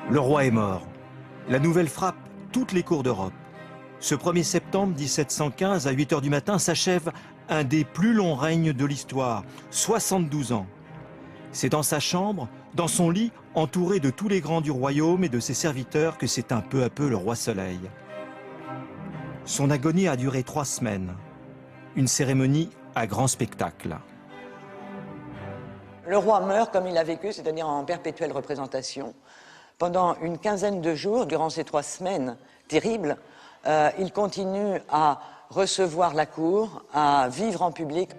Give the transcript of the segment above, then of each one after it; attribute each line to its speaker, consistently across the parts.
Speaker 1: Le roi est mort. La nouvelle frappe toutes les cours d'Europe. Ce 1er septembre 1715, à 8 h du matin, s'achève un des plus longs règnes de l'histoire, 72 ans. C'est dans sa chambre, dans son lit, entouré de tous les grands du royaume et de ses serviteurs, que s'éteint peu à peu le roi Soleil. Son agonie a duré 3 semaines. Une cérémonie à grand spectacle.
Speaker 2: Le roi meurt comme il a vécu, c'est-à-dire en perpétuelle représentation. Pendant une quinzaine de jours, durant ces 3 semaines terribles, il continue à recevoir la cour, à vivre en public.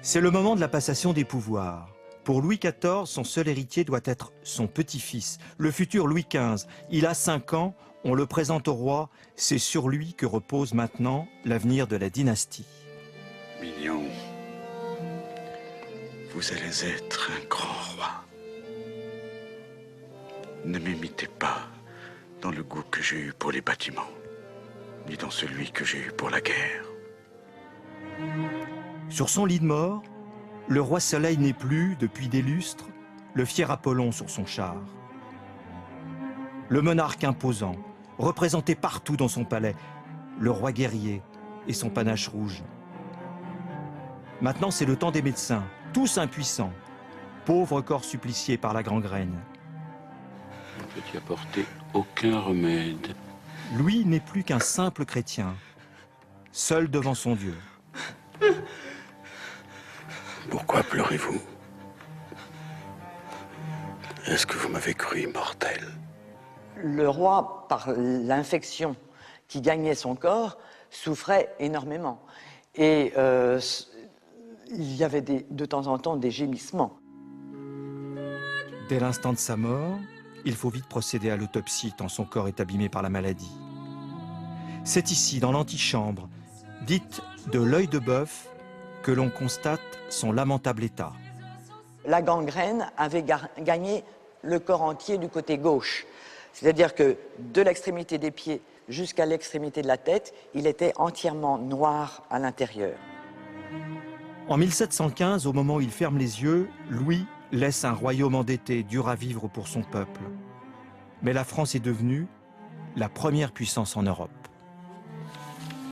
Speaker 1: C'est le moment de la passation des pouvoirs. Pour Louis XIV, son seul héritier doit être son petit-fils, le futur Louis XV. Il a 5 ans, on le présente au roi, c'est sur lui que repose maintenant l'avenir de la dynastie.
Speaker 3: Mignon, vous allez être un grand roi. Ne m'imitez pas dans le goût que j'ai eu pour les bâtiments, ni dans celui que j'ai eu pour la guerre.
Speaker 1: Sur son lit de mort, le roi Soleil n'est plus, depuis des lustres, le fier Apollon sur son char. Le monarque imposant, représenté partout dans son palais, le roi guerrier et son panache rouge. Maintenant, c'est le temps des médecins, tous impuissants, pauvres corps suppliciés par la gangrène.
Speaker 3: Je ne peux y apporter aucun remède.
Speaker 1: Louis n'est plus qu'un simple chrétien, seul devant son Dieu.
Speaker 3: Pourquoi pleurez-vous? Est-ce que vous m'avez cru immortel?
Speaker 2: Le roi, par l'infection qui gagnait son corps, souffrait énormément. Et il y avait de temps en temps des gémissements.
Speaker 1: Dès l'instant de sa mort, il faut vite procéder à l'autopsie tant son corps est abîmé par la maladie. C'est ici, dans l'antichambre, dite de l'œil de bœuf, que l'on constate son lamentable état.
Speaker 2: La gangrène avait gagné le corps entier du côté gauche. C'est-à-dire que de l'extrémité des pieds jusqu'à l'extrémité de la tête, il était entièrement noir à l'intérieur.
Speaker 1: En 1715, au moment où il ferme les yeux, Louis laisse un royaume endetté, dur à vivre pour son peuple. Mais la France est devenue la première puissance en Europe.